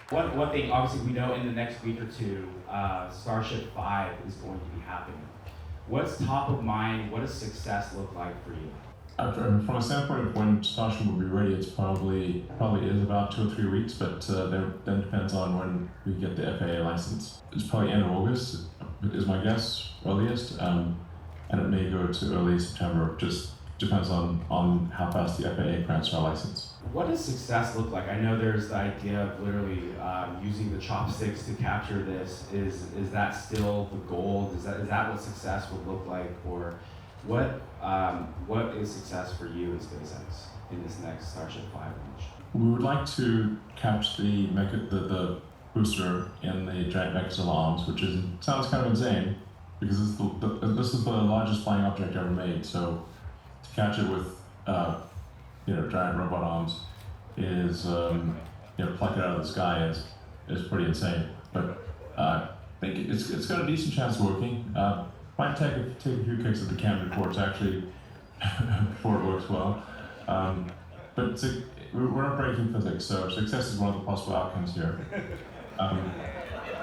One thing, obviously, we know in the next week or two, Starship 5 is going to be happening. What's top of mind? What does success look like for you? From a standpoint of when Starship will be ready, it's probably is about 2 or 3 weeks, but then depends on when we get the FAA license. It's probably end of August, is my guess, earliest, and it may go to early September. Just depends on how fast the FAA grants our license. What does success look like? I know there's the idea of literally using the chopsticks to capture this. Is that still the goal? Is that what success would look like? Or what is success for you in SpaceX in this next Starship 5 launch? We would like to catch the booster in the giant Megazilla arms, which sounds kind of insane because this is the largest flying object ever made. So to catch it with giant robot arms is pluck it out of the sky is pretty insane. But I think it's got a decent chance of working. Might take a few kicks at the can before it's actually before it works well. But we're not breaking physics, so success is one of the possible outcomes here.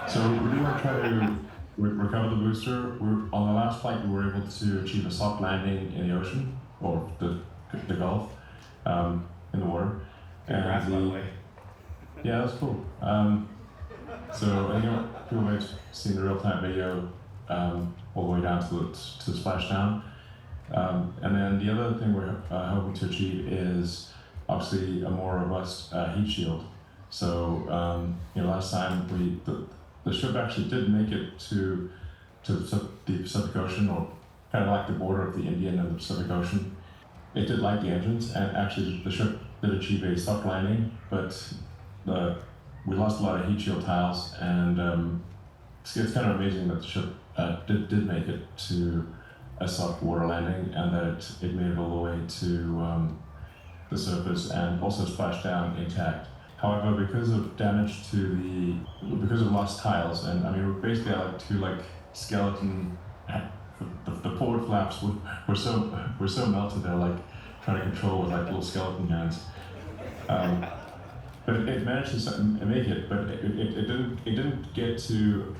So we do want to try to recover the booster. On the last flight, we were able to achieve a soft landing in the ocean, or the Gulf, in the water. Congrats, by the way. Yeah, that's cool. So people may have seen the real-time video all the way down to the splashdown. And then the other thing we're hoping to achieve is obviously a more robust heat shield. So last time the ship actually did make it to the Pacific Ocean, or kind of like the border of the Indian and the Pacific Ocean. It did light the engines, and actually the ship did achieve a soft landing, but we lost a lot of heat shield tiles, and it's kind of amazing that the ship did make it to a soft water landing, and that it made it all the way to the surface and also splashed down intact. However, because of lost tiles, and I mean we're basically like two skeleton. The forward flaps were so melted they're like trying to control with like little skeleton hands. But it managed to make it, but it didn't get to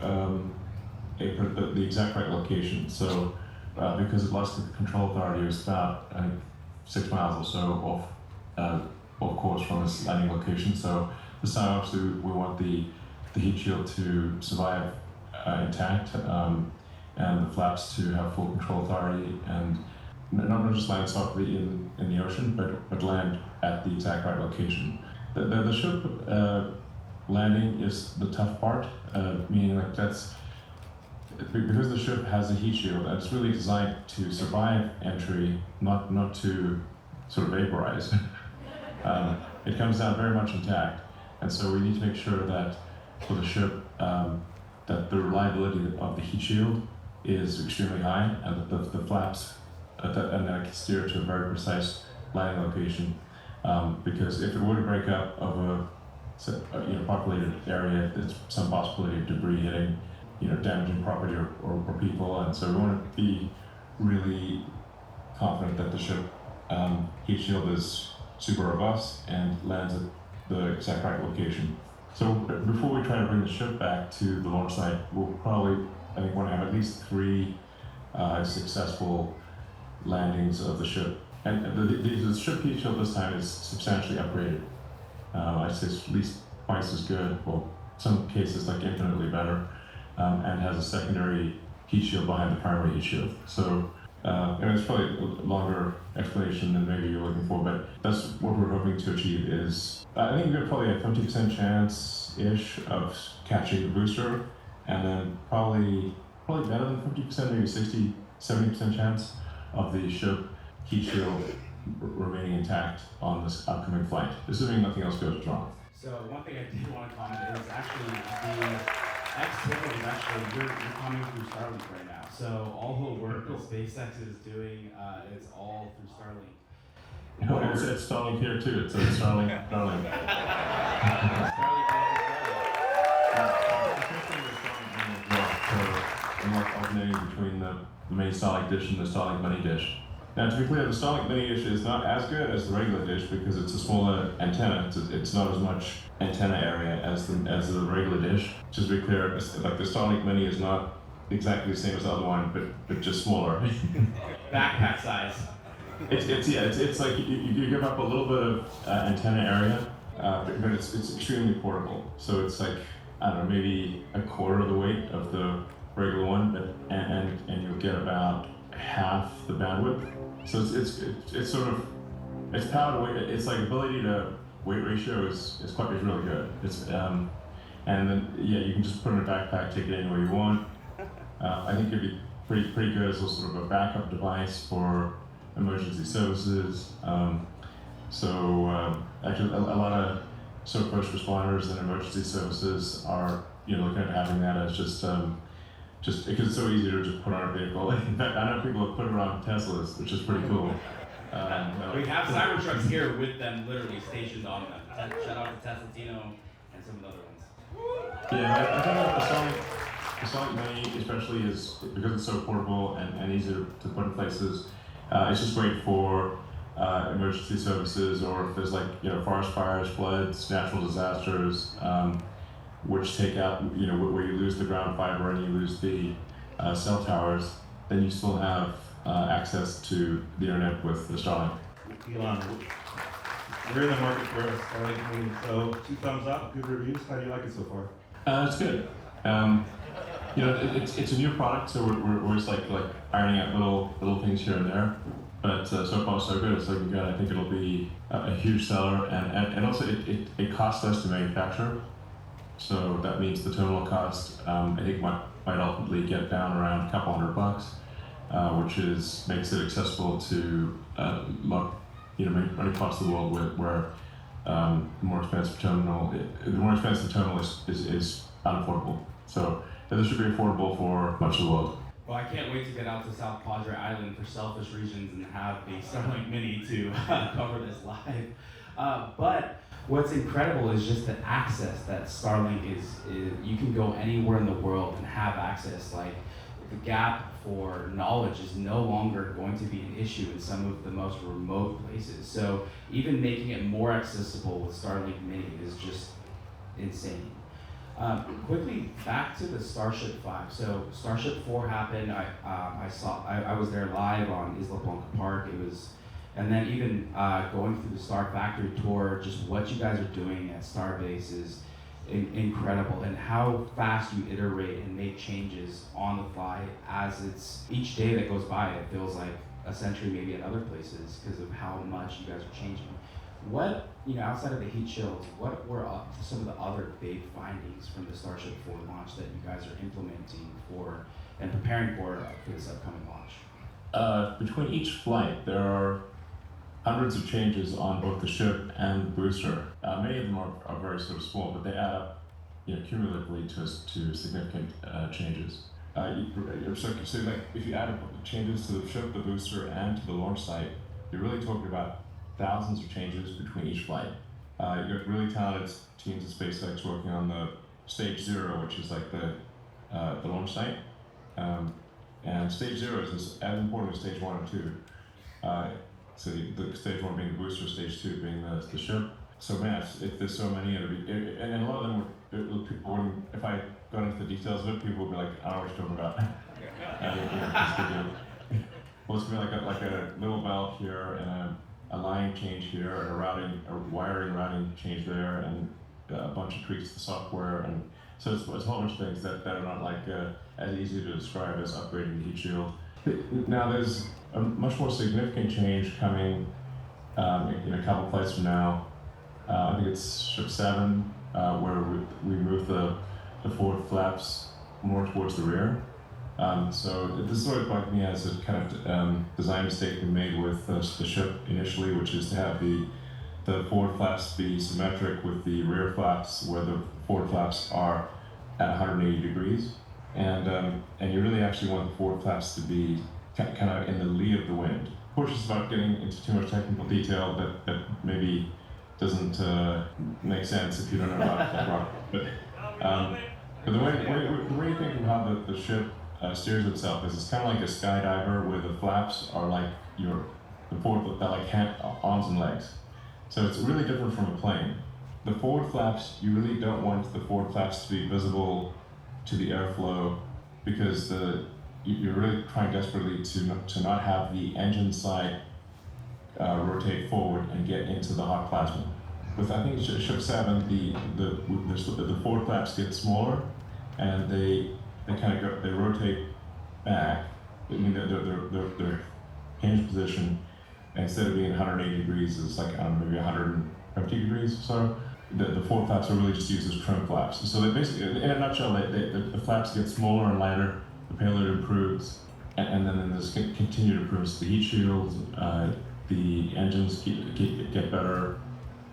the exact right location. So because it lost the control authority, it was about 6 miles or so off course from its landing location. So this time, obviously, we want the heat shield to survive intact, and the flaps to have full control authority, and not just land softly in the ocean, but land at the exact right location. The ship landing is the tough part, meaning that's because the ship has a heat shield, and it's really designed to survive entry, not to sort of vaporize. It comes down very much intact, and so we need to make sure that for the ship that the reliability of the heat shield is extremely high, and that the flaps and that can steer to a very precise landing location. Because if it were to break up over populated area, there's some possibility of debris hitting, damaging property or people, and so we want to be really confident that the ship heat shield is super robust and lands at the exact right location. So before we try to bring the ship back to the launch site, we'll probably, I think, want to have at least 3 successful landings of the ship. And the ship heat shield this time is substantially upgraded. I'd say it's at least twice as good, well, some cases like infinitely better, and has a secondary heat shield behind the primary heat shield. So it's probably a longer explanation than maybe you're looking for, but that's what we're hoping to achieve. Is I think we've got probably a 50% chance-ish of catching the booster, and then probably better than 50%, maybe 60, 70% chance of the ship heat shield remaining intact on this upcoming flight, assuming nothing else goes wrong. So one thing I did want to comment is actually the X Takeover is actually you're coming through Starlink right now. So all the work that SpaceX is doing is all through Starlink. No, it's Starlink here too. It's a Starlink. Starlink. So I'm like alternating between the main Starlink dish and the Starlink Mini dish. Now, to be clear, the Starlink Mini dish is not as good as the regular dish because it's a smaller antenna. It's not as much antenna area as the regular dish. Just to be clear, like the Starlink Mini is not exactly the same as the other one, but just smaller. Backpack size. It's like you give up a little bit of antenna area, but it's extremely portable. So it's like, I don't know, maybe a quarter of the weight of the regular one, but and you'll get about half the bandwidth. So it's sort of, its power to weight, it's like ability to weight ratio is really good. It's and then you can just put it in a backpack, take it anywhere you want. I think it'd be pretty good as a sort of a backup device for emergency services. Actually, a lot of sort of first responders and emergency services are looking at having that as just because it's so easy to just put on a vehicle. In fact, I know people have put it on Teslas, which is pretty cool. We have Cybertrucks here with them literally stationed on them. Shout out to Tesla Tino and some of the other ones. Yeah, I think that the Starlink Mini especially is, because it's so portable and easy to put in places, it's just great for emergency services, or if there's forest fires, floods, natural disasters, which take out, where you lose the ground fiber and you lose the cell towers, then you still have access to the internet with the Starlink. Elon, we're in the market for a Starlink Mini, so 2 thumbs up, good reviews. How do you like it so far? It's good. It's a new product, so we're just like ironing out little things here and there. But so far so good. It's looking good. I think it'll be a huge seller, and also it costs less to manufacture. So that means the terminal cost, I think might ultimately get down around a couple $100, which makes it accessible to many parts of the world where the more expensive terminal is unaffordable. So this should be affordable for much of the world. Well, I can't wait to get out to South Padre Island for selfish reasons and have the Starlink Mini to cover this live. But what's incredible is just the access that Starlink is. You can go anywhere in the world and have access. Like, the gap for knowledge is no longer going to be an issue in some of the most remote places. So even making it more accessible with Starlink Mini is just insane. Quickly back to the Starship 5. So Starship 4 happened. I was there live on Isla Blanca Park. And then even going through the Star Factory tour, just what you guys are doing at Starbase is incredible, and how fast you iterate and make changes on the fly as each day that goes by, it feels like a century maybe at other places because of how much you guys are changing. What, outside of the heat shields, what were some of the other big findings from the Starship 4 launch that you guys are implementing for and preparing for this upcoming launch? Between each flight, there are hundreds of changes on both the ship and the booster. Many of them are very sort of small, but they add up, cumulatively to significant changes. So like if you add up the changes to the ship, the booster, and to the launch site, you're really talking about thousands of changes between each flight. You've got really talented teams of SpaceX working on the stage 0, which is like the launch site. And stage 0 is as important as stage 1 and 2. So the stage 1 being the booster, stage 2 being the ship. So man, if there's so many, and a lot of them, people wouldn't, if I got into the details of it, people would be like, I don't know what you're talking about. Well, it's gonna be like a little valve here, and a line change here, and a wiring routing change there, and a bunch of tweaks to the software, and so it's a whole bunch of things that are not as easy to describe as upgrading the heat shield. Now there's a much more significant change coming in a couple flights from now. I think it's ship 7, where we move the forward flaps more towards the rear. So this is what bugged me as a kind of design mistake we made with the ship initially, which is to have the forward flaps be symmetric with the rear flaps, where the forward flaps are at 180 degrees. And you really actually want the forward flaps to be kind of in the lee of the wind. Of course, it's about getting into too much technical detail that maybe doesn't make sense if you don't know about rocket. But the way you think of how the ship steers itself is it's kind of like a skydiver where the flaps are like the forward, they're like arms and legs. So it's really different from a plane. The forward flaps, you really don't want the forward flaps to be visible to the airflow because you're really trying desperately to not have the engine side rotate forward and get into the hot plasma. With I think Ship 7, the forward flaps get smaller and they kind of they rotate back. I mean their hinge position instead of being 180 degrees is like I don't know, maybe 150 degrees or so. The forward flaps are really just used as trim flaps. So they basically, in a nutshell, the flaps get smaller and lighter, the payload improves, and then there's continued improvements to the heat shields, the engines get better,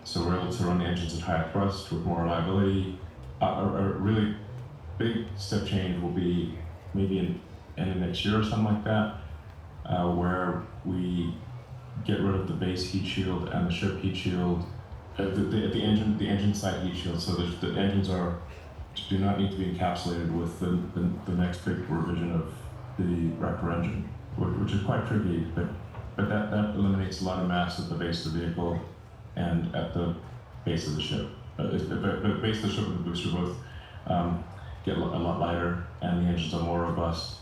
so we're able to run the engines at higher thrust with more reliability. A really big step change will be maybe in end of next year or something like that, where we get rid of the base heat shield and the ship heat shield. The engine side heat shield, so the engines do not need to be encapsulated with the next big revision of the Raptor engine, which is quite tricky, but that eliminates a lot of mass at the base of the vehicle and at the base of the ship. The base of the ship and the booster both get a lot lighter, and the engines are more robust.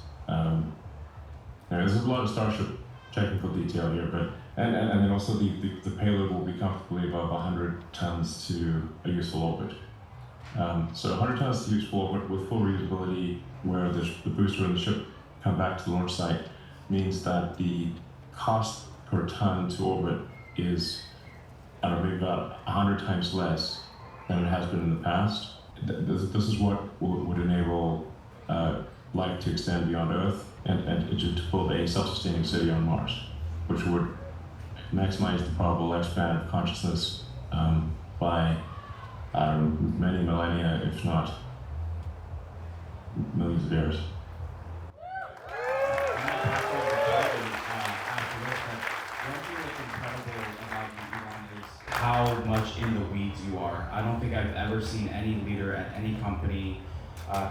There's a lot of Starship technical detail here, but and then also the payload will be comfortably above 100 tons to a useful orbit. So 100 tons to useful orbit with full reusability, where the booster and the ship come back to the launch site, means that the cost per ton to orbit is, I don't know, maybe about 100 times less than it has been in the past. This is what would enable life to extend beyond Earth and to build a self-sustaining city on Mars, which would maximize the probable lifespan of consciousness by many millennia, if not millions of years. How much in the weeds you are. I don't think I've ever seen any leader at any company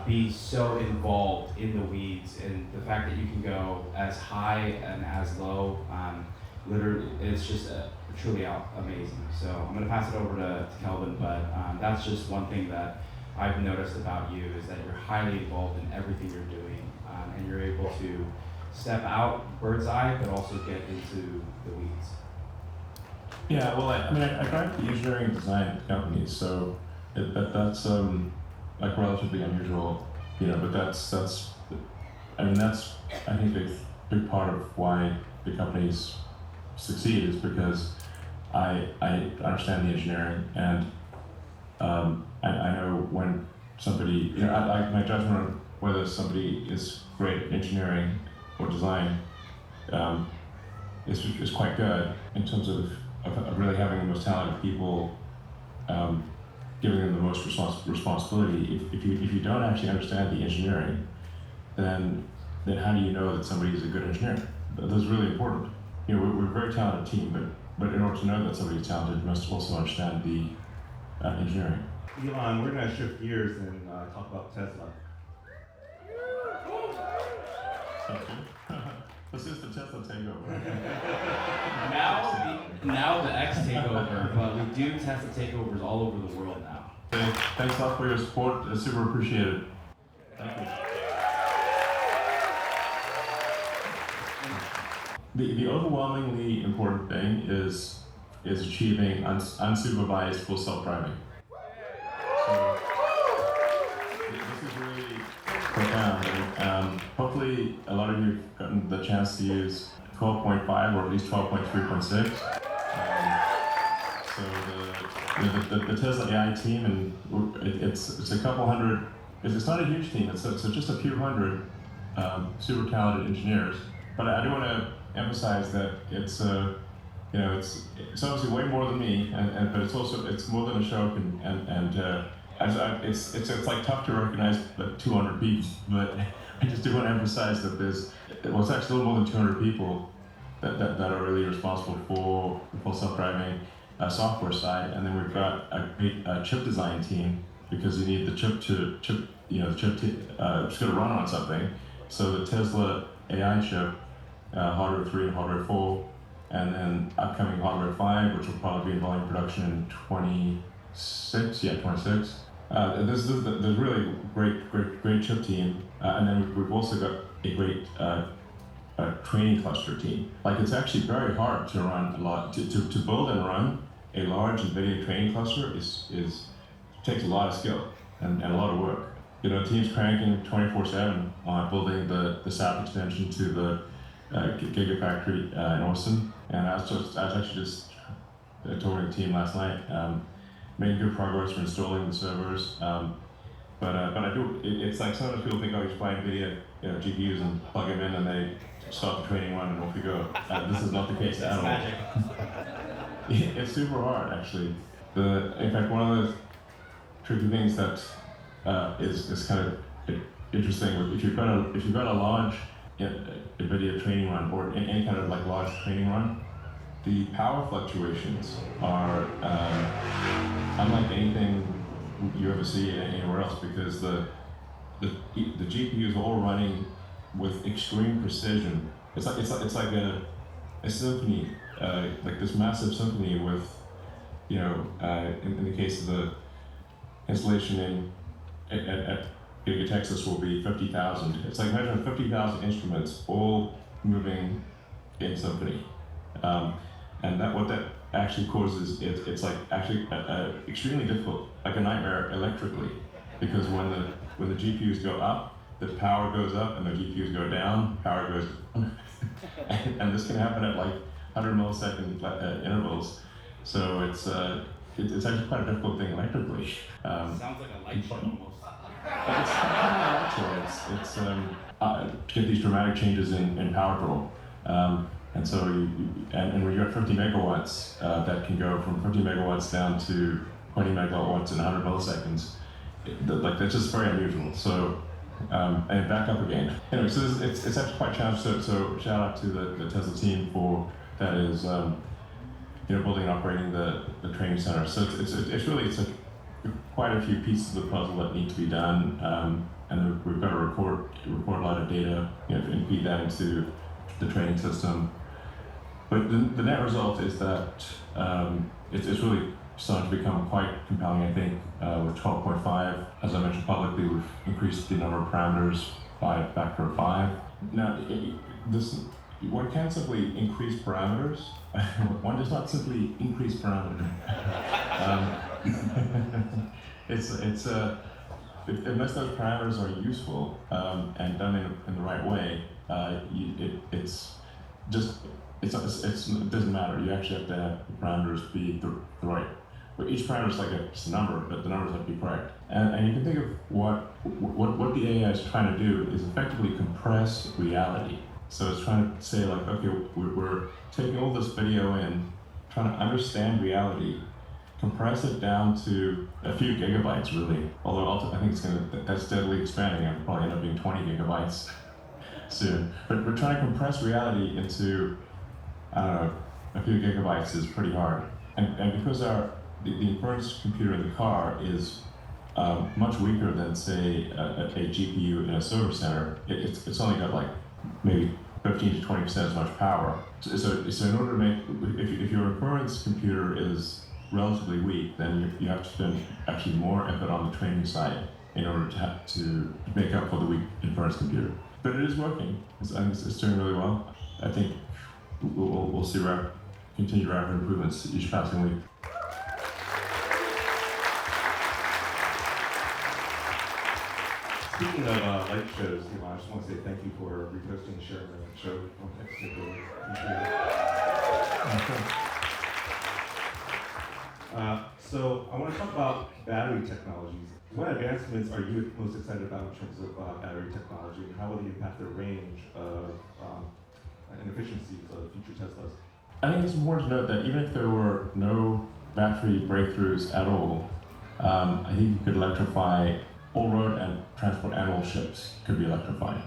be so involved in the weeds, and the fact that you can go as high and as low, literally, it's just truly amazing. So I'm going to pass it over to Kelvin, but that's just one thing that I've noticed about you is that you're highly involved in everything you're doing, and you're able to step out bird's eye, but also get into the weeds. Yeah, well, I drive the engineering and design companies, so that's like relatively unusual, but that's I think a big part of why the companies succeed is because I understand the engineering, and I know when somebody, my judgment on whether somebody is great at engineering or design is quite good in terms of really having the most talented people, giving them the most responsibility. If you don't actually understand the engineering, then how do you know that somebody is a good engineer? That's really important. We're a very talented team, but in order to know that somebody's talented, you must also understand the engineering. Elon, we're going to shift gears and talk about Tesla. This is the Tesla takeover. Now the X Takeover, but we do Tesla takeovers all over the world now. Thanks a lot for your support. It's super appreciated. Thank you. The overwhelmingly important thing is achieving unsupervised full self-driving. So this is really profound, and hopefully a lot of you have gotten the chance to use 12.5 or at least 12.3.6. So the Tesla AI team, and it's a couple hundred. It's not a huge team. It's just a few hundred super talented engineers. But I do want to emphasize that it's obviously way more than me, but it's more than a show, it's like tough to recognize that 200 people, but I just do want to emphasize that it's actually a little more than 200 people that are really responsible for the full self-driving software side, and then we've got a great chip design team, because you need the chip to it's going to run on something, So the Tesla AI chip, hardware 3 and hardware 4, and then upcoming hardware 5, which will probably be in volume production in 26. There's really great chip team, and then we've also got a great training cluster team. Like, it's actually very hard to run a lot to build and run a large NVIDIA training cluster takes a lot of skill and a lot of work. You know, teams cranking 24/7 on building the SAP extension to the Gigafactory in Austin, and I was actually just touring the team last night, making good progress for installing the servers. But I do. It's like sometimes people think, oh, you just buy NVIDIA GPUs and plug them in, and they start the training run, and off you go. This is not the case at all. It's super hard, actually. In fact, one of the tricky things that is kind of interesting, if you've got a large NVIDIA training run or any kind of like large training run, the power fluctuations are unlike anything you ever see anywhere else, because the GPUs are all running with extreme precision. It's like a symphony, like this massive symphony with, in the case of the installation at Giga Texas will be 50,000. It's like measuring 50,000 instruments all moving in symphony. And what that actually causes, it's like actually extremely difficult, like a nightmare electrically, because when the GPUs go up, the power goes up, and the GPUs go down, power goes down. and this can happen at like 100 millisecond intervals. So it's actually quite a difficult thing electrically. Sounds like a light show almost. It's to get these dramatic changes in power draw. And so and when you're at 50 megawatts, that can go from 50 megawatts down to 20 megawatts in 100 milliseconds. That's just very unusual. So, and back up again. Anyway, so it's actually quite challenging. So shout out to the Tesla team for that is, building and operating the training center. So it's really quite a few pieces of the puzzle that need to be done, and we've got to record a lot of data, and feed that into the training system. But the net result is that it's really starting to become quite compelling, I think, with 12.5. As I mentioned publicly, we've increased the number of parameters by a factor of 5. Now, one can't simply increase parameters. One does not simply increase parameters. Unless those parameters are useful and done in the right way, it doesn't matter. You actually have to have the parameters be the right. But each parameter is like just a number, but the numbers have to be correct. And you can think of what the AI is trying to do is effectively compress reality. So it's trying to say, like, okay, we're taking all this video in, trying to understand reality, compress it down to a few gigabytes, really. Although I think that's steadily expanding. It'll probably end up being 20 gigabytes soon. But we're trying to compress reality into, I don't know, a few gigabytes is pretty hard. And because the inference computer in the car is much weaker than, say, a GPU in a server center, it's only got like maybe 15 to 20% as much power. So in order to make, if your inference computer is relatively weak, then you have to spend actually more effort on the training side in order to make up for the weak inference computer. But it is working. I think it's doing really well. I think we'll see continued rapid improvements each passing week. Speaking of light shows, I just want to say thank you for reposting and sharing the show on X Takeover. So I want to talk about battery technologies. What advancements are you most excited about in terms of battery technology, and how will they impact the range of and efficiencies of future Teslas? I think it's important to note that even if there were no battery breakthroughs at all, I think you could electrify all road and transport animal ships could be electrified.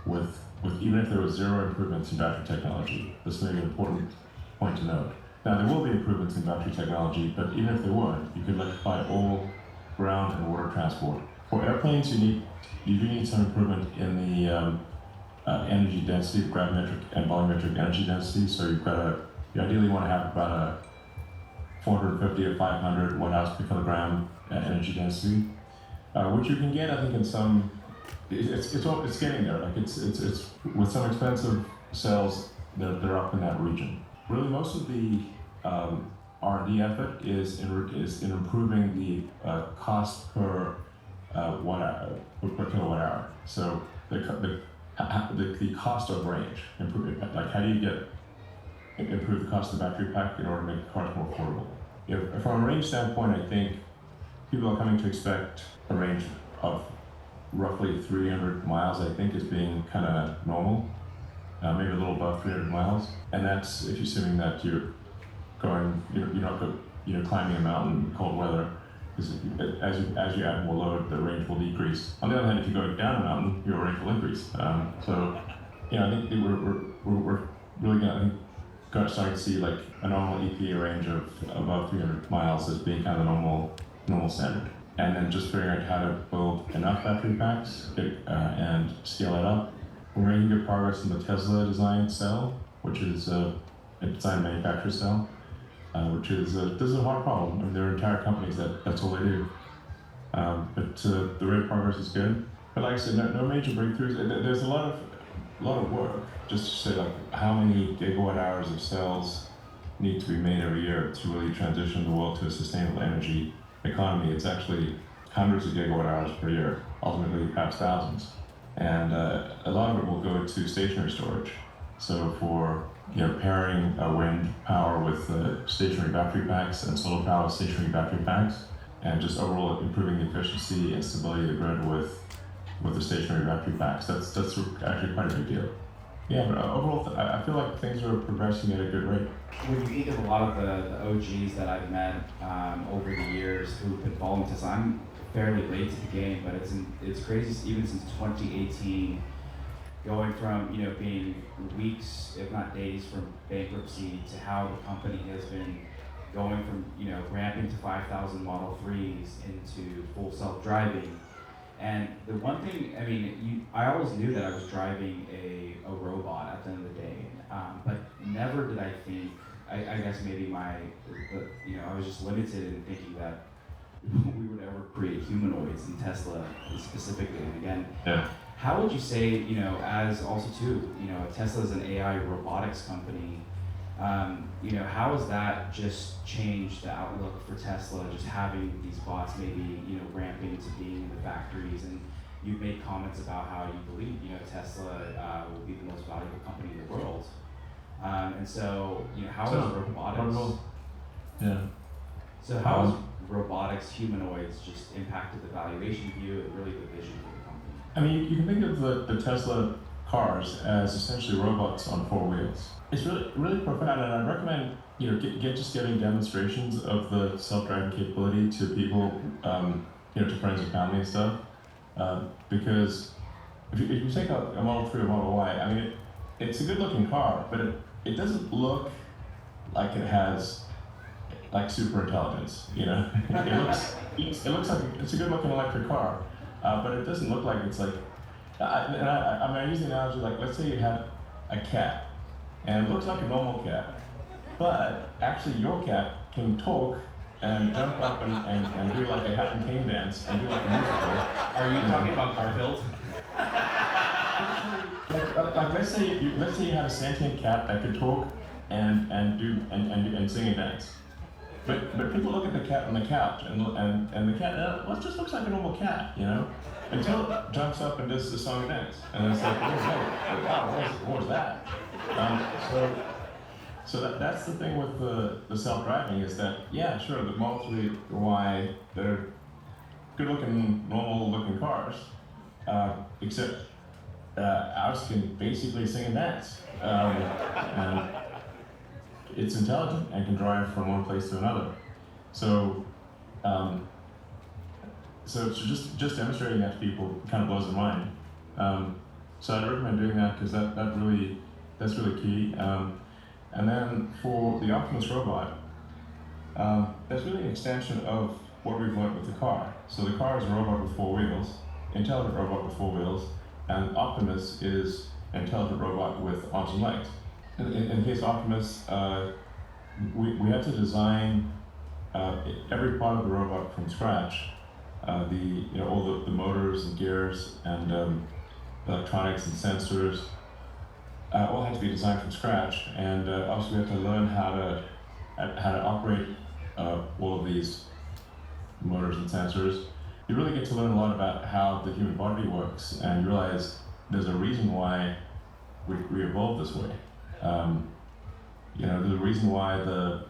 With even if there was zero improvements in battery technology, this may be an important point to note. Now, there will be improvements in battery technology, but even if there weren't, you could electrify all ground and water transport. for airplanes, you do need some improvement in the energy density, gravimetric and volumetric energy density. So you ideally want to have about a 450 to 500 watt-hours per kilogram energy density, which you can get, I think, in some. It's getting there. Like it's with some expensive cells, they're up in that region. Really, most of the R&D effort is in improving the cost per watt hour, per kilowatt hour. So the cost of range, like how do you improve the cost of the battery pack in order to make the cars more affordable? From a range standpoint, I think people are coming to expect a range of roughly 300 miles, I think, as being kind of normal, maybe a little above 300 miles. And that's if you're assuming that you're not climbing a mountain in cold weather, because as you add more load, the range will decrease. On the other hand, if you go down a mountain, your range will increase. So, I think we're really going to start to see like a normal EPA range of above 300 miles as being kind of the normal standard. And then just figuring out how to build enough battery packs and scale it up. We're making good progress in the Tesla design cell, which is a design manufacturer cell, which is this is a hard problem. I mean, there are entire companies that's all they do. But the rate of progress is good. But like I said, no major breakthroughs. There's a lot of work just to say like how many gigawatt hours of cells need to be made every year to really transition the world to a sustainable energy economy. It's actually hundreds of gigawatt hours per year, ultimately perhaps thousands. And a lot of it will go to stationary storage. So for pairing wind power with stationary battery packs and solar power with stationary battery packs, and just overall improving the efficiency and stability of the grid with the stationary battery packs. That's actually quite a big deal. Yeah, but overall, I feel like things are progressing at a good rate. When you think of a lot of the OGs that I've met over the years who've been following Tesla, I'm fairly late to the game, but it's crazy even since 2018, going from being weeks, if not days, from bankruptcy to how the company has been going from ramping to 5,000 Model 3s into full self-driving. And the one thing, I always knew that I was driving a robot at the end of the day, but never did I think, I guess maybe I was just limited in thinking that we would ever create humanoids in Tesla specifically. And again, yeah. How would you say, as also too, Tesla is an AI robotics company, how has that just changed the outlook for Tesla, just having these bots maybe, ramping to being in the factories? And you've made comments about how you believe, Tesla will be the most valuable company in the world. And so, how has robotics? Yeah. So how has robotics, humanoids just impacted the valuation view and really the vision for the company? I mean, you can think of the Tesla cars as essentially robots on four wheels. It's really profound, and I recommend getting demonstrations of the self-driving capability to people, to friends and family and stuff, because if you take a Model 3 or Model Y, it's a good-looking car, but it doesn't look like it has like super intelligence. It looks like it's a good-looking electric car, but it doesn't look like it's like. I use the analogy like, let's say you have a cat, and it looks like a normal cat, but actually your cat can talk and jump up and do like a hat and cane dance and do like a musical. Are you talking about Garfield? Like let's say you have a sentient cat that could talk and sing and dance. But people look at the cat on the couch and the cat just looks like a normal cat, until it jumps up and does the song and dance, and it's like, wow, what was that? So that's the thing with the self-driving is that sure, the Model 3 Y, they're good-looking, normal-looking cars, except ours can basically sing and dance. And it's intelligent and can drive from one place to another. So just demonstrating that to people kind of blows their mind. So I'd recommend doing that because that's really key. And then for the Optimus robot, that's really an extension of what we've learned with the car. So the car is a robot with 4 wheels, intelligent robot with 4 wheels, and Optimus is an intelligent robot with arms and legs. In the case of Optimus, we had to design every part of the robot from scratch. All the motors and gears and electronics and sensors all had to be designed from scratch, and obviously we had to learn how to operate all of these motors and sensors. You really get to learn a lot about how the human body works, and you realize there's a reason why we evolved this way. There's a reason why the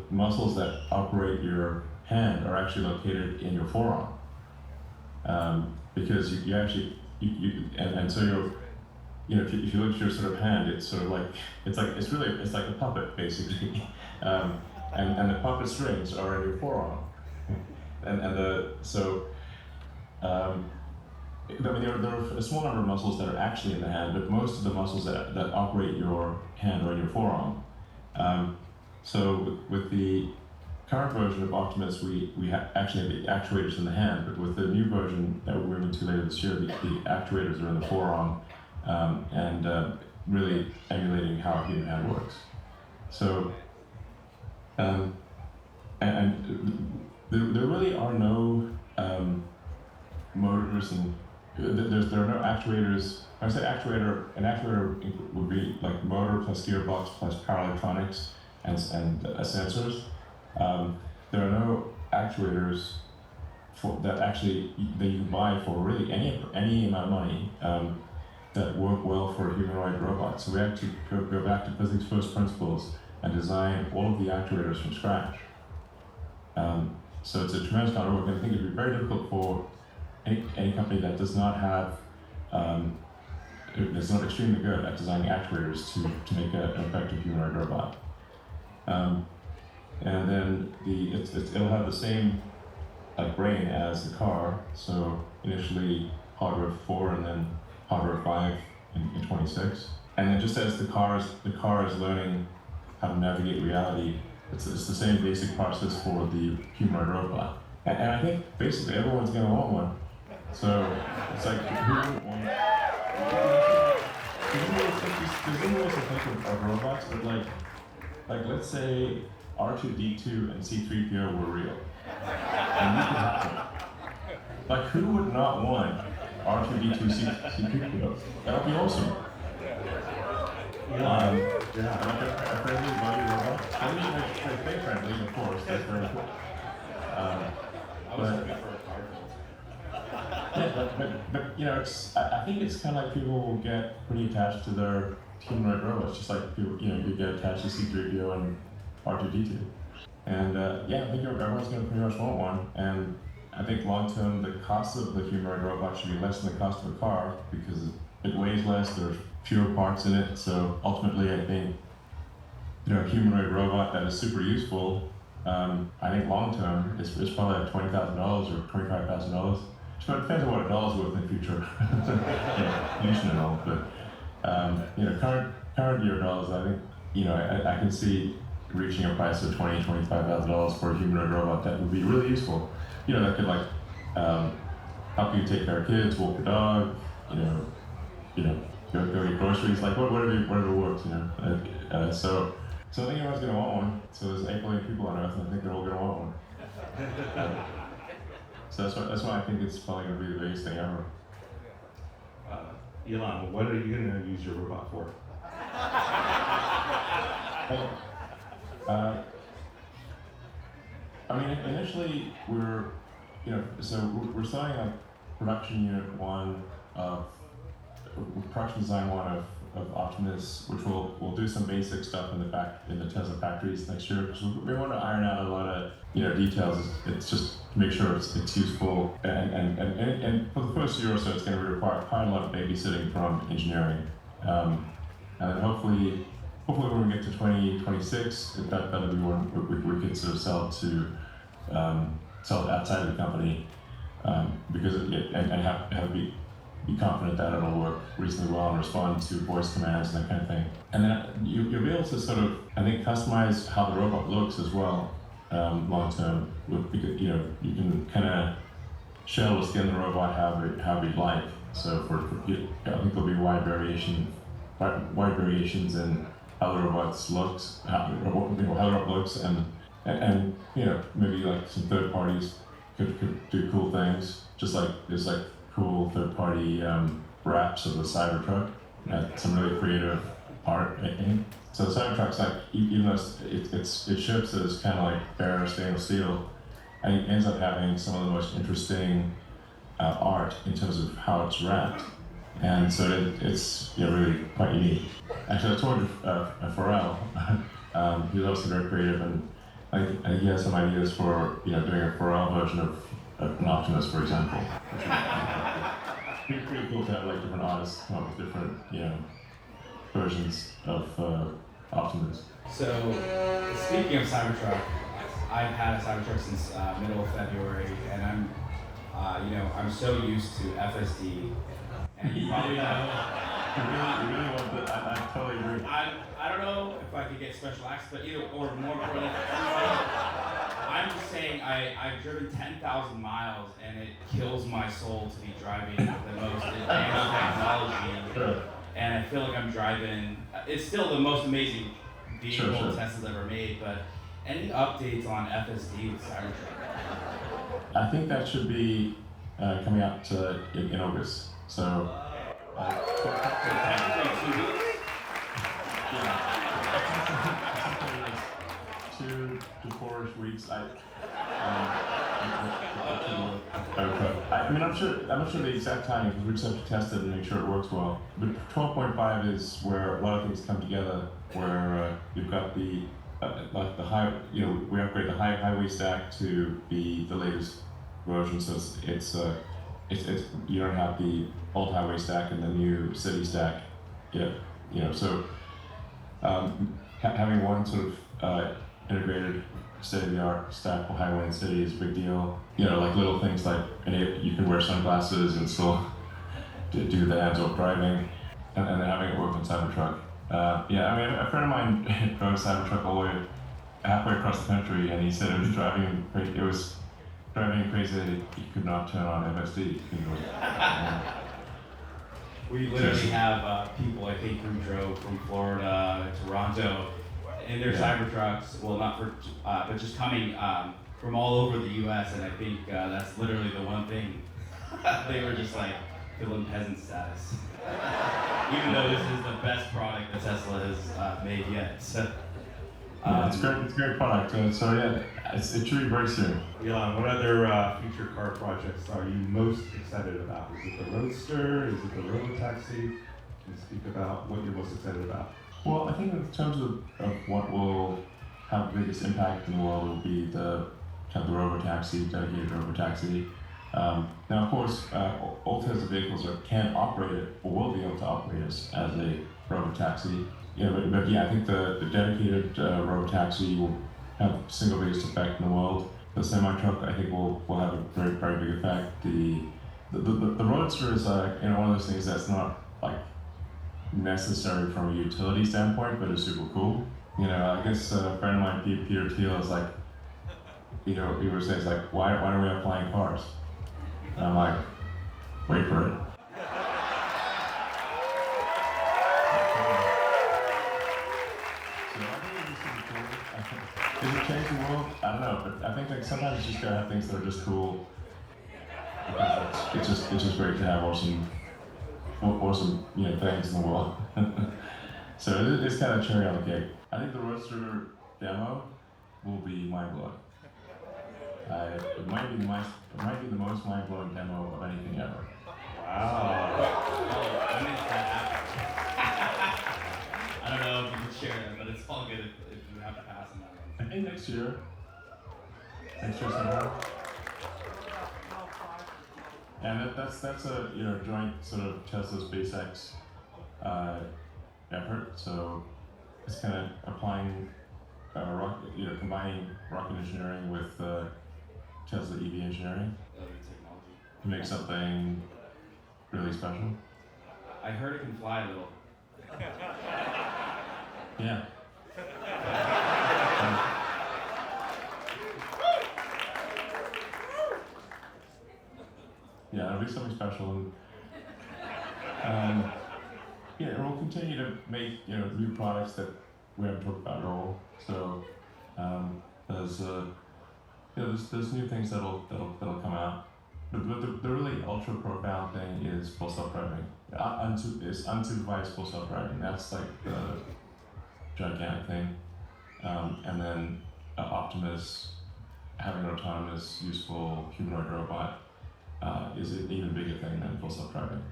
muscles that operate your hand are actually located in your forearm, because you actually so if you look at your sort of hand, it's sort of like it's like a puppet basically, and the puppet strings are in your forearm, there are a small number of muscles that are actually in the hand, but most of the muscles that operate your hand are in your forearm. So with the current version of Optimus, we actually have the actuators in the hand, but with the new version that we're moving to later this year, the actuators are in the forearm, really emulating how a human hand works. So, there really are no motors and there are no actuators. When I say actuator, an actuator would be like motor plus gearbox plus power electronics and sensors. There are no actuators that you can buy for really any amount of money that work well for a humanoid robot. So we have to go back to physics first principles and design all of the actuators from scratch. So it's a tremendous amount of work, and I think it'd be very difficult for any company that does not have, is not extremely good at designing actuators to make an effective humanoid robot. And then it'll have the same brain as the car. So initially hardware 4 and then hardware 5 in 26. And then just as the car is learning how to navigate reality, it's the same basic process for the humanoid robot. And I think basically everyone's gonna want one. So it's like, who wouldn't want it? There's no ways to think of robots, but like let's say R2-D2 and C-3PO were real, and you could have them. Like, who would not want R2-D2 C-3PO? That would be awesome. Like a friendly buddy robot. I mean, like stay friendly, of course. That's very cool. I was looking for a car build. But I think it's kind of like people will get pretty attached to their humanoid robots, just like people, you get attached to C-3PO and R2-D2. And I think everyone's going to pretty much want one. And I think long term, the cost of the humanoid robot should be less than the cost of a car because it weighs less, there's fewer parts in it. So ultimately, I think a humanoid robot that is super useful, I think long term, it's probably like $20,000 or $25,000. It depends on what a dollar's worth in the future, inflation and all. But current year dollars, I think I can see reaching a price of $20,000-$25,000 for a humanoid robot that would be really useful. That could help you take care of kids, walk your dog, go get groceries, like whatever works, So I think everyone's gonna want one. So there's 8 billion people on Earth, and I think they're all gonna want one. So that's why I think it's probably gonna be the biggest thing ever. Elon, what are you gonna use your robot for? Initially we're starting a production unit 1 of production design 1 of Optimus, which will do some basic stuff in the Tesla factories next year. So we want to iron out a lot of details. It's just to make sure it's useful, and for the first year or so, it's going to require quite a lot of babysitting from engineering, and then hopefully when we get to 2026, that'll be when we can sort of sell it outside of the company, because have be confident that it'll work reasonably well and respond to voice commands and that kind of thing. And then you'll be able to sort of, I think, customize how the robot looks as well. long term. Because you can kind of shell or skin the robot however you'd like. So I think there'll be wide variations in how the robot looks, how the robot looks, and maybe like some third parties could do cool things, just like there's like cool third party wraps of the Cybertruck. Some really creative art making. So the Cybertruck's like, even though it ships as kind of like bare stainless steel, I think it ends up having some of the most interesting art in terms of how it's wrapped. And so it's really quite unique. Actually, I toured Pharrell. He was also very creative, and I think he has some ideas for doing a Pharrell version of an Optimus, for example. Pretty cool to have like different artists come up with different versions of Optimus. So, speaking of Cybertruck, I've had a Cybertruck since middle of February, and I'm so used to FSD, and you probably know. You really want that? I totally agree. I don't know if I could get special access, but or more importantly, I'm just saying I've driven 10,000 miles, and it kills my soul to be driving the most advanced technology. Sure. And I feel like I'm driving. It's still the most amazing vehicle Sure. Tesla's ever made, but any updates on FSD with Cybertruck? I think that should be coming out in August. So. Technically 2 weeks. Yeah. 2 to 4-ish weeks. I'm not sure the exact timing because we just have to test it and make sure it works well. But 12.5 is where a lot of things come together. Where you've got the high, we upgrade the highway stack to be the latest version, so it's you don't have the old highway stack and the new city stack yet. So having one sort of integrated state-of-the-art stack for highway and city is a big deal. Like little things like you can wear sunglasses and still do the hands-off driving, and then having it work on Cybertruck. A friend of mine drove a Cybertruck all the way halfway across the country, and he said it was driving crazy. It was driving crazy that he could not turn on FSD. We literally have people, I think, who drove from Florida to Toronto in their Cybertrucks. Well, not for, but just coming from all over the U.S. And I think that's literally the one thing. They were just like feeling peasant status, even though this is the best product that Tesla has made yet. So, it's great. It's a great product. It should be very soon. Elon, what other future car projects are you most excited about? Is it the Roadster? Is it the Robotaxi? Can you speak about what you're most excited about? Well, I think in terms of what will have the biggest impact in the world will be the Robotaxi, dedicated Robotaxi. Now, of course, all Tesla vehicles can operate it or will be able to operate as a Robotaxi. I think the dedicated Robotaxi will have the single biggest effect in the world. The semi-truck, I think, will have a very, very big effect. The Roadster is one of those things that's not like necessary from a utility standpoint, but it's super cool. I guess a friend of mine, Peter Thiel, is like, he was saying, like, why don't we have flying cars? And I'm like, wait for it. Does it change the world? I don't know, but I think like sometimes you just gotta have things that are just cool. Because it's just great to have awesome things in the world. So it's kind of cherry on the cake. I think the Roadster demo will be mind-blowing. It might be the most mind-blowing demo of anything ever. Wow. I don't know if you can share that, but it's all good if you have to pass on that one. I think next year sometime. And that's a joint sort of Tesla SpaceX effort. So it's kind of applying combining rocket engineering with Tesla EV engineering to make something really special. I heard it can fly a little. Yeah. special. Yeah, we'll continue to make new products that we haven't talked about at all. So there's new things that'll come out. But the really ultra profound thing is full self-driving. It's unsupervised full self-driving. That's like the gigantic thing. And then Optimus having an autonomous, useful humanoid robot is an even bigger thing than full self-driving.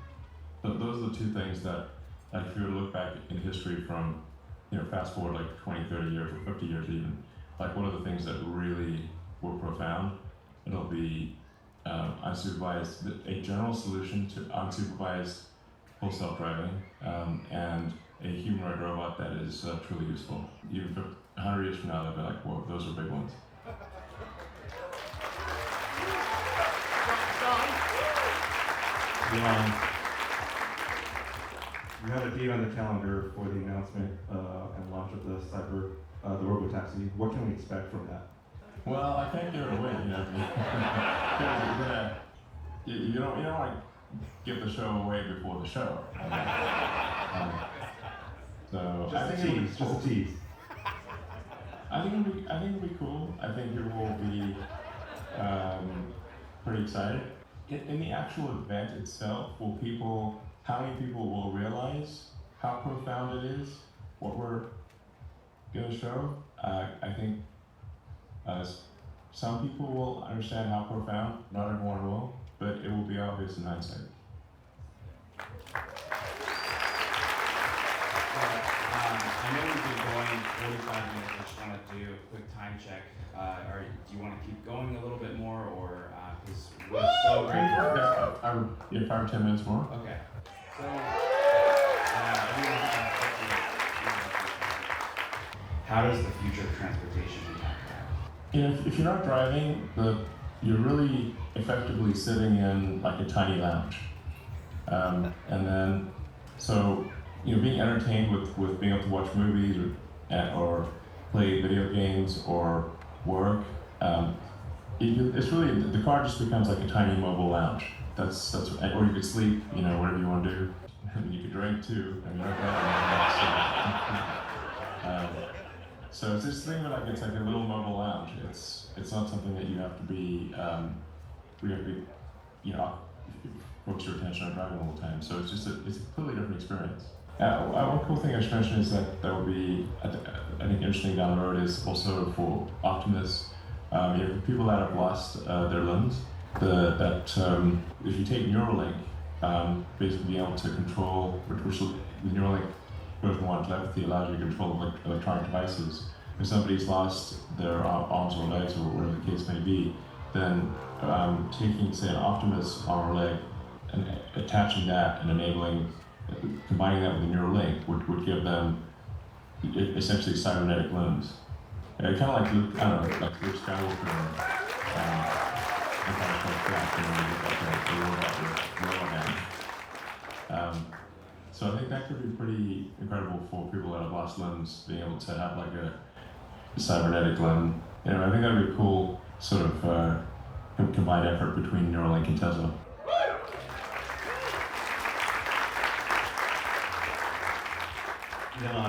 But those are the two things that, like, if you were to look back in history from, fast forward like 20, 30 years or 50 years even, like what are the things that really were profound? It'll be unsupervised, a general solution to unsupervised full self-driving, and a humanoid robot that is truly useful. Even 100 years from now, they'll be like, whoa, those are big ones. You have a date on the calendar for the announcement and launch of the Robotaxi. What can we expect from that? Well, I can't give it away, because you don't want to give the show away before the show. So just a tease. I think it'll be cool. I think it will be pretty exciting. In the actual event itself, how many people will realize how profound it is, what we're going to show? I think some people will understand how profound, not everyone will, but it will be obvious in hindsight. I know we've been going 45 minutes. I just want to do a quick time check. Do you want to keep going a little bit more, or because we're so grateful? Yeah, 5 or 10 minutes more. Okay. So, how does the future of transportation impact that? If you're not driving, you're really effectively sitting in like a tiny lounge, and then being entertained with being able to watch movies or play video games or work. It's really, the car just becomes like a tiny mobile lounge. That's or you could sleep, whatever you want to do. You could drink too. So it's this thing where it's like a little mobile lounge. It's not something that you have to be focus your attention on driving all the time. So it's a completely different experience. One cool thing I should mention is that will be, I think, interesting down the road is also for Optimus. People that have lost their limbs, if you take Neuralink, basically being able to control, which the Neuralink version 1 telepathy allows you to control electronic devices. If somebody's lost their arms or legs or whatever the case may be, then taking, say, an Optimus arm or leg and attaching that and combining that with a Neuralink would give them essentially cybernetic limbs. Kind of like Luke, like Luke Skywalker, and kind of like a robot hand. So I think that could be pretty incredible for people that have lost limbs, being able to have like a cybernetic limb. I think that would be a cool sort of combined effort between Neuralink and Tesla.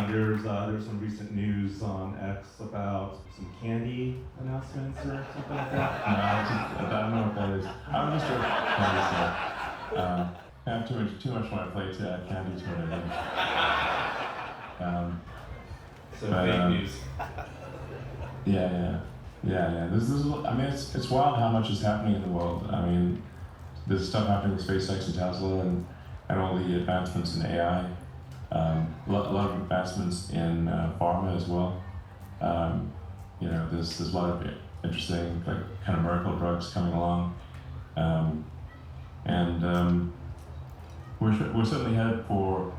There's some recent news on X about some candy announcements or something like that. No, I don't know what that is. I'm just a candy stuff. I have too much on my plate to add candy to it, I think. So fake news. Yeah. This is. I mean, it's wild how much is happening in the world. I mean, there's stuff happening with SpaceX and Tesla and all the advancements in AI. A lot of advancements in pharma as well. There's a lot of interesting, kind of miracle drugs coming along, and we're certainly headed for,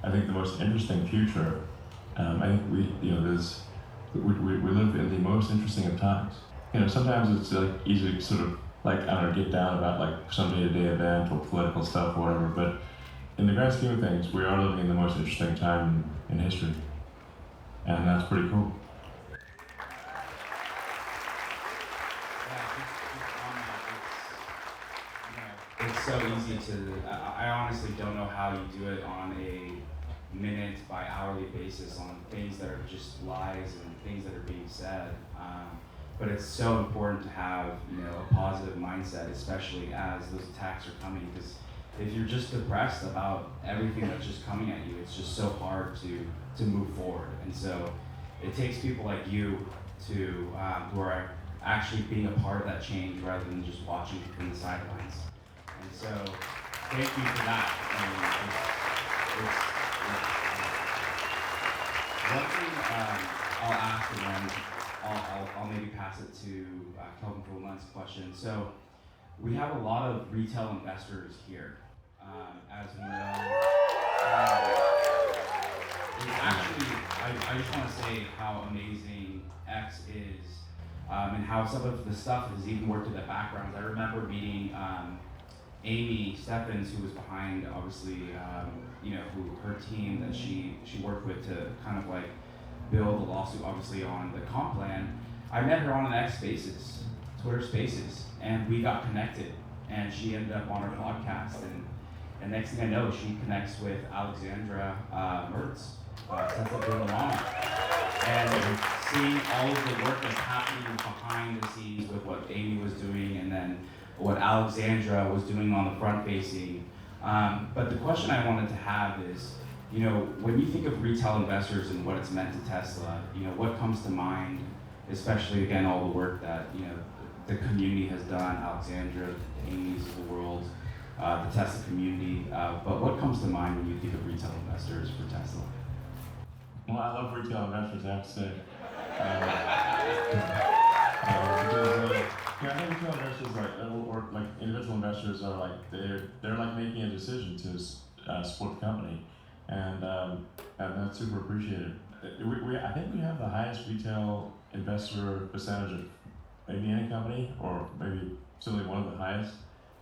I think, the most interesting future. I think we live in the most interesting of times. Sometimes it's easy to sort of get down about some day-to-day event or political stuff or whatever, but in the grand scheme of things, we are living in the most interesting time in history, and that's pretty cool. It's so easy easy to, I honestly don't know how you do it on a minute by hourly basis on things that are just lies and things that are being said. But it's so important to have, a positive mindset, especially as those attacks are coming, because if you're just depressed about everything that's just coming at you, it's just so hard to move forward. And so it takes people like you to who are actually being a part of that change rather than just watching from the sidelines. And so thank you for that. One thing I'll ask, and then I'll maybe pass it to Kelvin for one last question. So we have a lot of retail investors here, as we know. I just want to say how amazing X is, and how some of the stuff has even worked in the background. I remember meeting Amy Stephens, who was behind, obviously, who her team that she worked with to kind of like build the lawsuit, obviously, on the comp plan. I met her on an X Spaces, Twitter Spaces, and we got connected, and she ended up on our podcast, and next thing I know, she connects with Alexandra Mertz, Tesla Bruno Mama, and seeing all of the work that's happening behind the scenes with what Amy was doing, and then what Alexandra was doing on the front facing. But the question I wanted to have is, when you think of retail investors and what it's meant to Tesla, what comes to mind, especially again, all the work that, the community has done, Alexandra, Amy's of the world, the Tesla community, but what comes to mind when you think of retail investors for Tesla? Well, I love retail investors, I have to say. Because I think retail investors, or individual investors, are they're like making a decision to support the company, and that's super appreciated. I think we have the highest retail investor percentage of maybe any company, or maybe certainly one of the highest,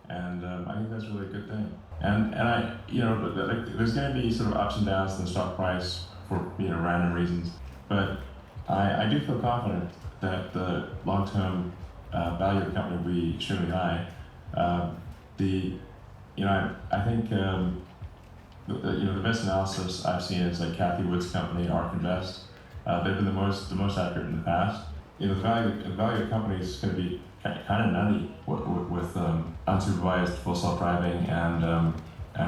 and I think that's really a good thing. And I, there's going to be sort of ups and downs in the stock price for random reasons, but I do feel confident that the long-term value of the company will be extremely high. I think the best analysis I've seen is like Kathy Wood's company, ARK Invest. They've been the most accurate in the past. The value of the company is going to be kind of nutty with unsupervised full self-driving and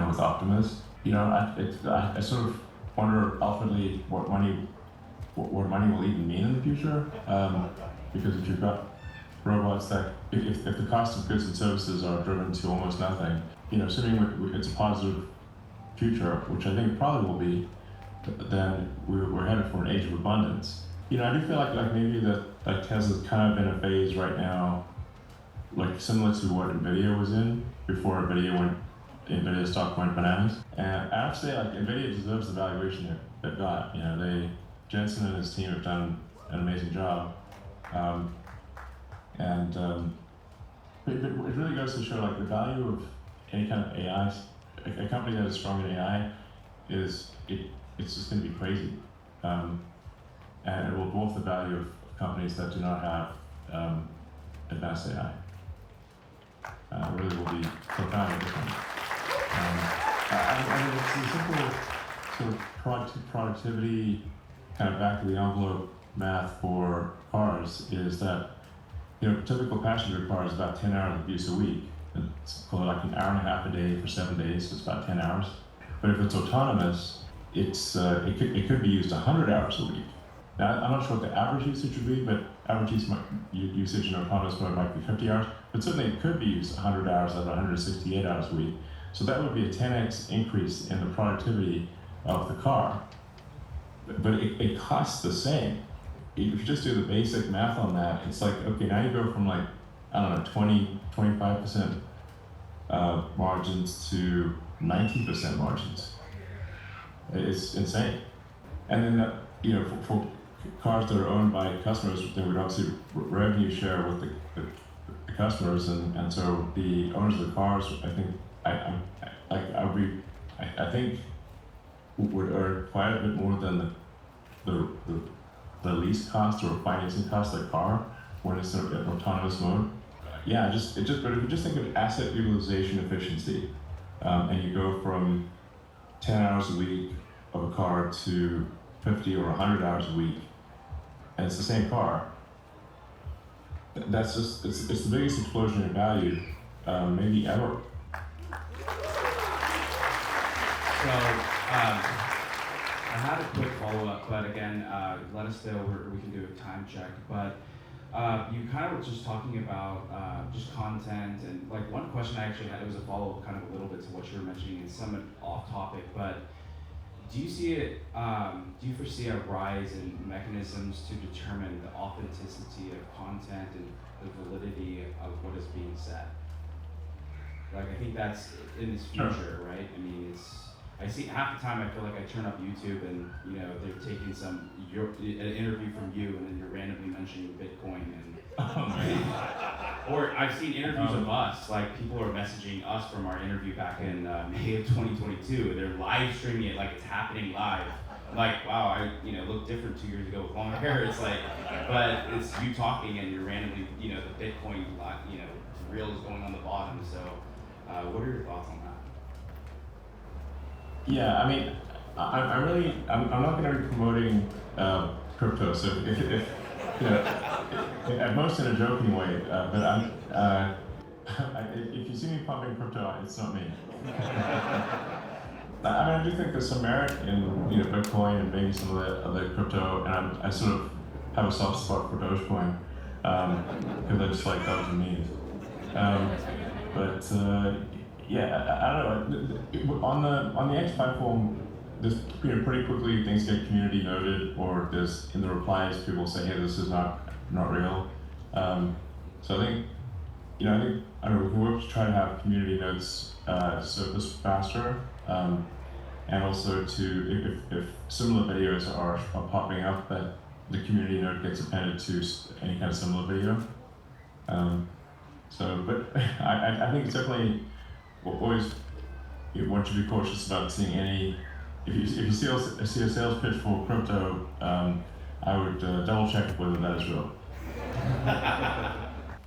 with Optimus. I sort of wonder ultimately what money will even mean in the future, because if you've got robots that, if the cost of goods and services are driven to almost nothing, assuming it's a positive future, which I think it probably will be, then we're headed for an age of abundance. I do feel like maybe that Tesla's kind of in a phase right now, like similar to what Nvidia was in before Nvidia stock went bananas. And I have to say, Nvidia deserves the valuation they've got. Jensen and his team have done an amazing job. It really goes to show the value of any kind of AI. A company that is strong in AI it's just going to be crazy, and it will dwarf the value of companies that do not have advanced AI. It really will be profoundly different. It's a simple sort of productivity, kind of back of the envelope math for cars is that, typical passenger car is about 10 hours of use a week. It's called like an hour and a half a day for 7 days, so it's about 10 hours. But if it's autonomous, it could be used 100 hours a week. Now, I'm not sure what the average usage would be, but average usage in autonomous mode might be 50 hours, but certainly it could be used 100 hours out of 168 hours a week. So that would be a 10x increase in the productivity of the car. But it costs the same. If you just do the basic math on that, it's like, okay, now you go from 20, 25% margins to 19% margins. It's insane. And then, for cars that are owned by customers, then we'd obviously revenue share with the customers, and so the owners of the cars, I think would earn quite a bit more than the lease cost or financing cost of the car when it's in autonomous mode. Yeah, but if you just think of asset utilization efficiency, and you go from 10 hours a week of a car to 50 or 100 hours a week, and it's the same car. That's just, it's the biggest explosion in value, maybe ever. So, I had a quick follow-up, but again, let us know, we can do a time check. But you kind of were just talking about just content, and like one question I actually had, it was a follow-up kind of a little bit to what you were mentioning, and somewhat off-topic, but do you see it, do you foresee a rise in mechanisms to determine the authenticity of content and the validity of what is being said? Like, I think that's in this future, right? I mean, I see half the time I feel like I turn up YouTube and, you know, they're taking an interview from you and then you're randomly mentioning Bitcoin and, or I've seen interviews of us, like people are messaging us from our interview back in May of 2022, and they're live streaming it like it's happening live. I'm like, wow, I look different 2 years ago with longer hair. It's like, but it's you talking and you're randomly, the Bitcoin, reel is going on the bottom. So, what are your thoughts on that? Yeah, I mean, I'm not going to be promoting crypto. So if at most in a joking way, but if you see me pumping crypto, it's not me. I mean, I do think there's some merit in Bitcoin and maybe some of the other crypto, and I sort of have a soft spot for Dogecoin because I just like those and memes. Yeah, I don't know. On the X platform, there's pretty quickly things get community noted, or there's in the replies people say, "Hey, this is not real." So I think I don't know. We can work to try to have community notes surface faster, and also to if similar videos are popping up, that the community note gets appended to any kind of similar video. But I think it's definitely. Always, you want to be cautious about seeing any. If you see a sales pitch for crypto, I would double check whether that is real.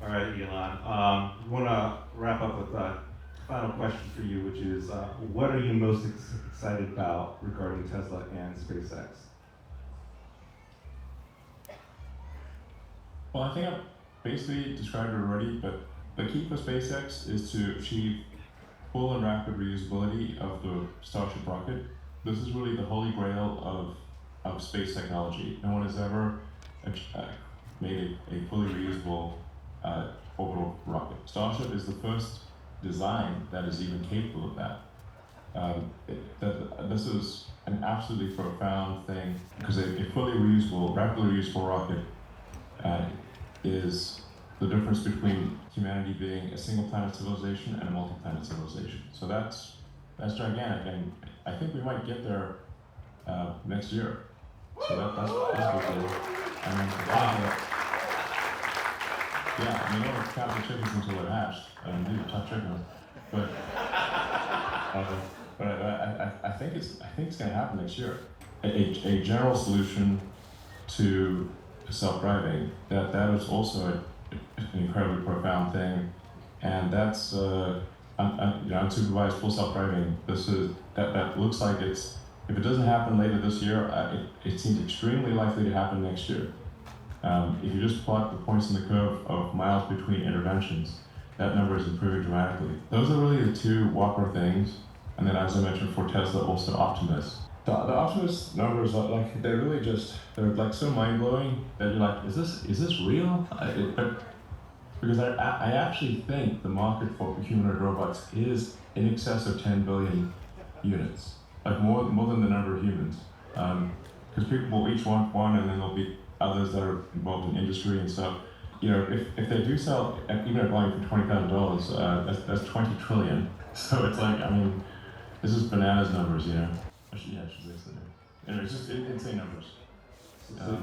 All right, Elon. We want to wrap up with a final question for you, which is, what are you most excited about regarding Tesla and SpaceX? Well, I think I've basically described it already, but the key for SpaceX is to achieve full and rapid reusability of the Starship rocket. This is really the holy grail of space technology. No one has ever made a fully reusable orbital rocket. Starship is the first design that is even capable of that. This is an absolutely profound thing, because a fully reusable, rapidly reusable rocket is the difference between humanity being a single planet civilization and a multi-planet civilization. So that's gigantic, and I think we might get there next year. So that's big deal. I mean, I don't count the chickens until they're hatched. These are tough chickens, but I think it's going to happen next year. A general solution to self-driving that is also an incredibly profound thing, and that's unsupervised full self-driving. That looks like if it doesn't happen later this year, it seems extremely likely to happen next year. If you just plot the points in the curve of miles between interventions, that number is improving dramatically. Those are really the two whopper things, and then as I mentioned for Tesla, also Optimus. The Optimus numbers are like, they're like so mind-blowing that you're like, is this real? Because I actually think the market for humanoid robots is in excess of 10 billion units, like more than the number of humans. Because people will each want one, and then there'll be others that are involved in industry and stuff. If they do sell even at volume for $20,000, that's 20 trillion. So it's like, I mean, this is bananas numbers, I should say so. Anyway, it's just insane numbers. So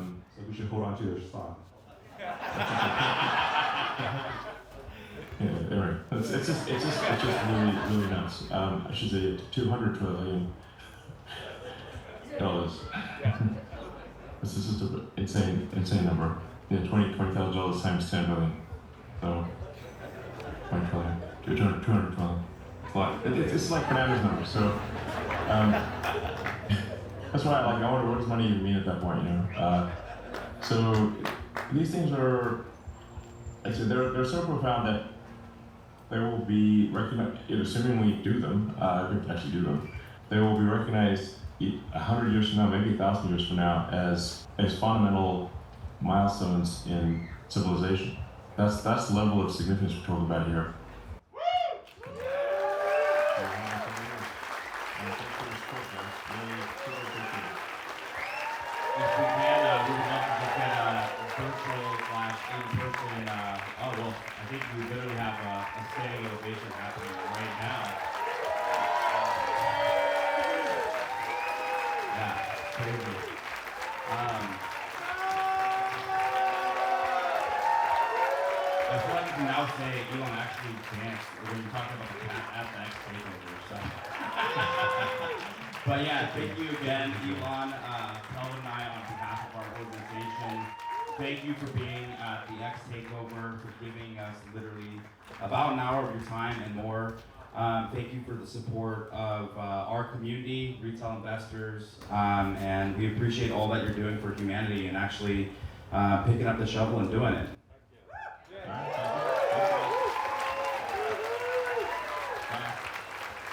we should hold on to your spot. Anyway, it's just really nuts. I should say $200 trillion. This is just an insane number. $20,000 times 10 billion. So 20 trillion, 200 trillion. Flight. It's like bananas numbers. So that's why I wonder what does money even mean at that point, you know? So these things are, they're so profound that they will be recognized, assuming we do them, if we can actually do them, they will be recognized 100 years from now, maybe 1,000 years from now, as fundamental milestones in civilization. That's the level of significance we're talking about here. If we can, we would love to just get a virtual/in-person. Oh well, I think we literally have a standing ovation happening right now. Yeah, crazy. I feel like you can now say Elon actually danced when you're talking about the cat at the X Takeover. So. But yeah, thank you again, Elon, Kelvin and I, on behalf of our organization. Thank you for being at the X Takeover, for giving us literally about an hour of your time and more. Thank you for the support of our community, retail investors, and we appreciate all that you're doing for humanity and actually picking up the shovel and doing it.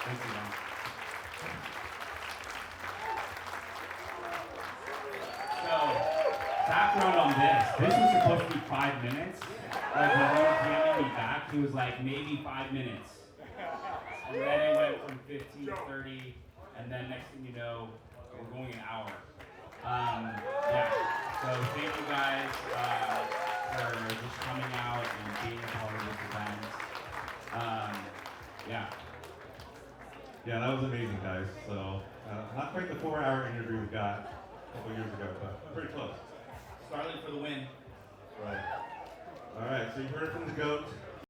Thanks, Elon. Background on this. This was supposed to be 5 minutes. Like when he was handing me back, he was like, maybe 5 minutes. And then it went from 15 to 30, and then next thing you know, we're going an hour. Yeah. So thank you guys for just coming out and being a part of this event. Yeah. Yeah, that was amazing, guys. So, not quite the 4-hour interview we got a couple years ago, but pretty close. Starlink for the win. Right. All right, so you heard from the GOAT.